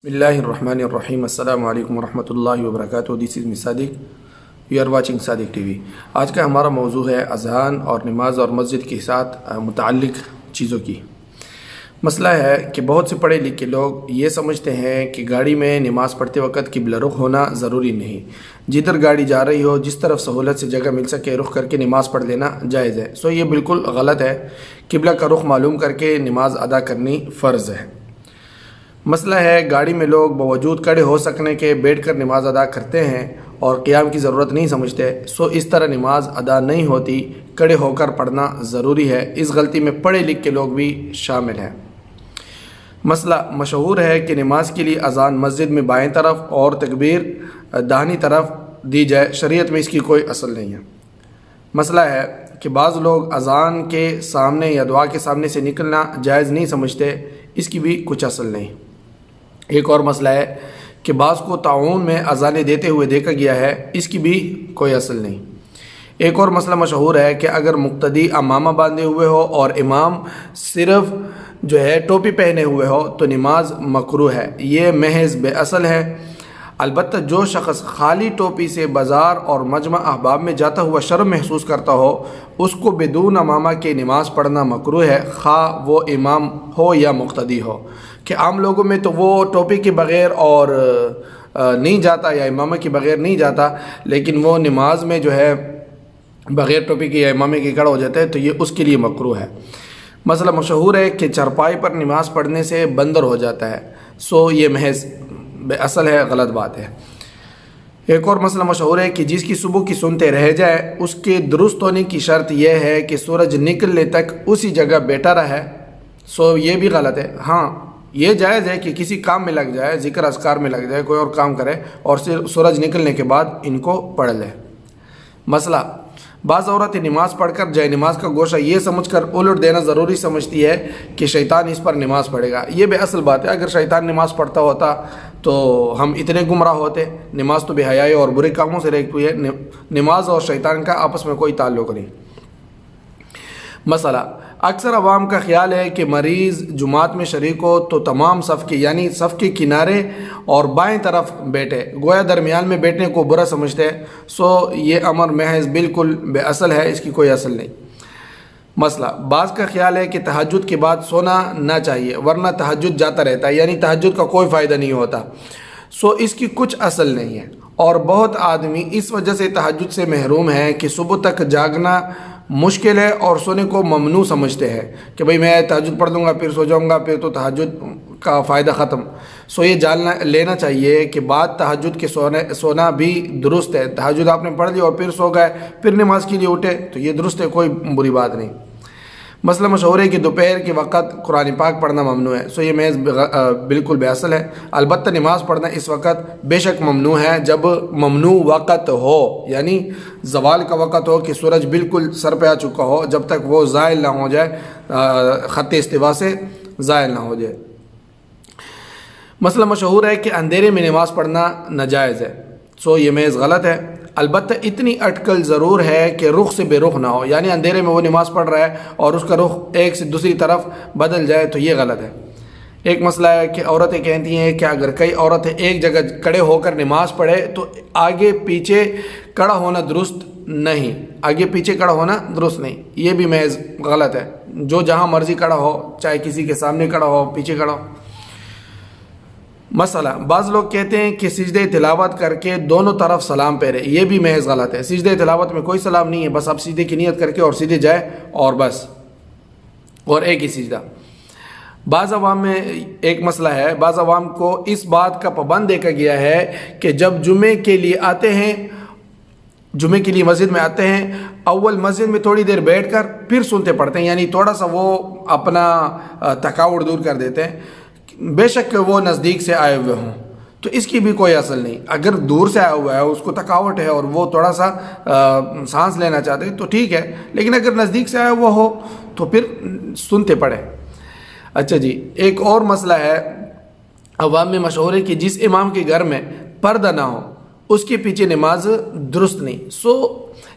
بسم اللہ الرحمن الرحیم. السلام علیکم ورحمۃ اللہ وبرکاتہ. This is me Sadiq. You are watching Sadiq T V. آج کا ہمارا موضوع ہے اذان اور نماز اور مسجد کے ساتھ متعلق چیزوں کی. مسئلہ ہے کہ بہت سے پڑھے لکھے لوگ یہ سمجھتے ہیں کہ گاڑی میں نماز پڑھتے وقت قبلہ رخ ہونا ضروری نہیں. جدھر گاڑی جا رہی ہو جس طرف سہولت سے جگہ مل سکے رخ کر کے نماز پڑھ لینا جائز ہے. یہ بالکل غلط ہے. قبلہ کا رخ معلوم کر کے نماز ادا کرنی فرض ہے. مسئلہ ہے گاڑی میں لوگ باوجود کھڑے ہو سکنے کے بیٹھ کر نماز ادا کرتے ہیں اور قیام کی ضرورت نہیں سمجھتے. اس طرح نماز ادا نہیں ہوتی. کھڑے ہو کر پڑھنا ضروری ہے. اس غلطی میں پڑھے لکھ کے لوگ بھی شامل ہیں. مسئلہ مشہور ہے کہ نماز کے لیے اذان مسجد میں بائیں طرف اور تکبیر داہنی طرف دی جائے. شریعت میں اس کی کوئی اصل نہیں ہے. مسئلہ ہے کہ بعض لوگ اذان کے سامنے یا دعا کے سامنے سے نکلنا جائز نہیں سمجھتے. اس کی بھی کچھ اصل نہیں. ایک اور مسئلہ ہے کہ بعض کو تعاون میں اذانیں دیتے ہوئے دیکھا گیا ہے. اس کی بھی کوئی اصل نہیں. ایک اور مسئلہ مشہور ہے کہ اگر مقتدی عمامہ باندھے ہوئے ہو اور امام صرف ٹوپی پہنے ہوئے ہو تو نماز مکروہ ہے. یہ محض بے اصل ہے. البتہ جو شخص خالی ٹوپی سے بازار اور مجمع احباب میں جاتا ہوا شرم محسوس کرتا ہو اس کو بدون عمامہ کے نماز پڑھنا مکروہ ہے، خواہ وہ امام ہو یا مقتدی ہو. کہ عام لوگوں میں تو وہ ٹوپی کے بغیر اور نہیں جاتا یا امامہ کے بغیر نہیں جاتا، لیکن وہ نماز میں بغیر ٹوپی کے یا امامے کے کھڑا ہو جاتا ہے تو یہ اس کے لیے مکروہ ہے. مسئلہ مشہور ہے کہ چرپائی پر نماز پڑھنے سے بندر ہو جاتا ہے. یہ محض بے اصل ہے، غلط بات ہے. ایک اور مسئلہ مشہور ہے کہ جس کی صبح کی سنتے رہ جائے اس کے درست ہونے کی شرط یہ ہے کہ سورج نکلنے تک اسی جگہ بیٹھا رہے. یہ بھی غلط ہے. ہاں یہ جائز ہے کہ کسی کام میں لگ جائے، ذکر اذکار میں لگ جائے، کوئی اور کام کرے اور سورج نکلنے کے بعد ان کو پڑھ لے. مسئلہ بعض عورتیں نماز پڑھ کر جائے نماز کا گوشہ یہ سمجھ کر الٹ دینا ضروری سمجھتی ہے کہ شیطان اس پر نماز پڑھے گا. یہ بے اصل بات ہے. اگر شیطان نماز پڑھتا ہوتا تو ہم اتنے گمراہ ہوتے. نماز تو بے حیائی اور برے کاموں سے روکتی ہے. نماز اور شیطان کا آپس میں کوئی تعلق نہیں. مسئلہ اکثر عوام کا خیال ہے کہ مریض جماعت میں شریک ہو تو تمام صف کے یعنی صف کے کنارے اور بائیں طرف بیٹھے، گویا درمیان میں بیٹھنے کو برا سمجھتے ہیں. یہ امر محض بالکل بے اصل ہے. اس کی کوئی اصل نہیں. مسئلہ بعض کا خیال ہے کہ تہجد کے بعد سونا نہ چاہیے ورنہ تہجد جاتا رہتا ہے، یعنی تہجد کا کوئی فائدہ نہیں ہوتا. اس کی کچھ اصل نہیں ہے. اور بہت آدمی اس وجہ سے تہجد سے محروم ہیں کہ صبح تک جاگنا مشکل ہے اور سونے کو ممنوع سمجھتے ہیں کہ بھئی میں تہجد پڑھ لوں گا پھر سو جاؤں گا، پھر تو تہجد کا فائدہ ختم. یہ جان لینا چاہیے کہ بعد تہجد کے سونا بھی درست ہے. تہجد آپ نے پڑھ لی اور پھر سو گئے پھر نماز کے لیے اٹھے تو یہ درست ہے، کوئی بری بات نہیں. مسئلہ مشہور ہے کہ دوپہر کے وقت قرآن پاک پڑھنا ممنوع ہے. یہ محض بالکل بے اصل ہے. البتہ نماز پڑھنا اس وقت بے شک ممنوع ہے جب ممنوع وقت ہو، یعنی زوال کا وقت ہو کہ سورج بالکل سر پہ آ چکا ہو جب تک وہ زائل نہ ہو جائے، خط استوا سے زائل نہ ہو جائے. مسئلہ مشہور ہے کہ اندھیرے میں نماز پڑھنا ناجائز ہے. یہ محض غلط ہے. البتہ اتنی اٹکل ضرور ہے کہ رخ سے بے رخ نہ ہو، یعنی اندھیرے میں وہ نماز پڑھ رہا ہے اور اس کا رخ ایک سے دوسری طرف بدل جائے تو یہ غلط ہے. ایک مسئلہ ہے کہ عورتیں کہتی ہیں کہ اگر کئی عورتیں ایک جگہ کھڑے ہو کر نماز پڑھے تو آگے پیچھے کھڑا ہونا درست نہیں. آگے پیچھے کھڑا ہونا درست نہیں. یہ بھی محض غلط ہے. جو جہاں مرضی کھڑا ہو، چاہے کسی کے سامنے کھڑا ہو پیچھے کھڑا ہو. مسئلہ بعض لوگ کہتے ہیں کہ سجدہ تلاوت کر کے دونوں طرف سلام پھیرے. یہ بھی محض غلط ہے. سجدہ تلاوت میں کوئی سلام نہیں ہے. بس آپ سجدے کی نیت کر کے اور سیدھے جائے اور بس، اور ایک ہی سجدہ. بعض عوام میں ایک مسئلہ ہے، بعض عوام کو اس بات کا پابند دیکھا گیا ہے کہ جب جمعے کے لیے آتے ہیں، جمعے کے لیے مسجد میں آتے ہیں، اول مسجد میں تھوڑی دیر بیٹھ کر پھر سنتے پڑھتے ہیں، یعنی تھوڑا سا وہ اپنا تھکاوٹ دور کر دیتے ہیں. بے شک کہ وہ نزدیک سے آئے ہوئے ہوں تو اس کی بھی کوئی اصل نہیں. اگر دور سے آیا ہوا ہے، اس کو تھکاوٹ ہے اور وہ تھوڑا سا سانس لینا چاہتے ہیں تو ٹھیک ہے، لیکن اگر نزدیک سے آیا ہوا ہو تو پھر سنتے پڑھیں. اچھا جی، ایک اور مسئلہ ہے عوام میں مشہور ہے کہ جس امام کے گھر میں پردہ نہ ہو اس کے پیچھے نماز درست نہیں.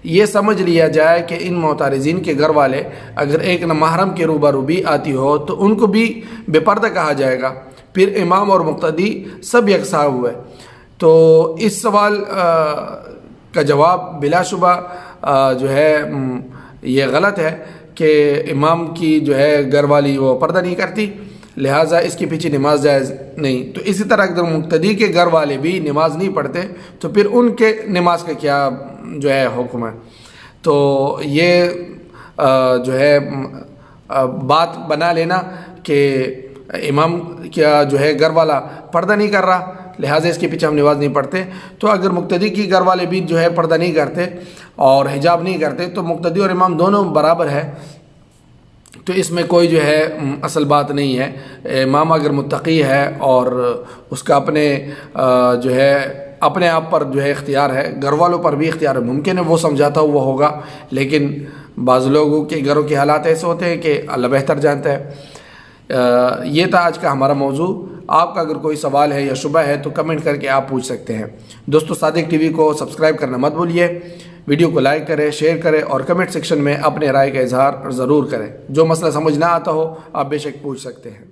یہ سمجھ لیا جائے کہ ان معترضین کے گھر والے اگر ایک نامحرم کے روبرو بھی آتی ہو تو ان کو بھی بے پردہ کہا جائے گا. پھر امام اور مقتدی سب یکساں ہوئے۔ تو اس سوال کا جواب بلا شبہ جو ہے یہ غلط ہے کہ امام کی جو ہے گھر والی وہ پردہ نہیں کرتی، لہٰذا اس کے پیچھے نماز جائز نہیں۔ تو اسی طرح اگر مقتدی کے گھر والے بھی نماز نہیں پڑھتے تو پھر ان کے نماز کا کیا جو ہے حکم ہے؟ تو یہ جو ہے بات بنا لینا کہ امام کیا جو ہے گھر والا پردہ نہیں کر رہا لہٰذا اس کے پیچھے ہم نماز نہیں پڑھتے، تو اگر مقتدی کی گھر والے بھی جو ہے پردہ نہیں کرتے اور حجاب نہیں کرتے تو مقتدی اور امام دونوں برابر ہے، تو اس میں کوئی جو ہے اصل بات نہیں ہے۔ امام اگر متقی ہے اور اس کا اپنے جو ہے اپنے آپ پر جو ہے اختیار ہے، گھر والوں پر بھی اختیار ہے، ممکن ہے وہ سمجھاتا ہوا ہوگا، لیکن بعض لوگوں کے گھروں کے حالات ایسے ہوتے ہیں کہ اللہ بہتر جانتا ہے۔ یہ تھا آج کا ہمارا موضوع۔ آپ کا اگر کوئی سوال ہے یا شبہ ہے تو کمنٹ کر کے آپ پوچھ سکتے ہیں۔ دوستو صادق ٹی وی کو سبسکرائب کرنا مت بھولیے، ویڈیو کو لائک کریں، شیئر کریں اور کمنٹ سیکشن میں اپنے رائے کا اظہار ضرور کریں۔ جو مسئلہ سمجھ نہ آتا ہو آپ بے شک پوچھ سکتے ہیں۔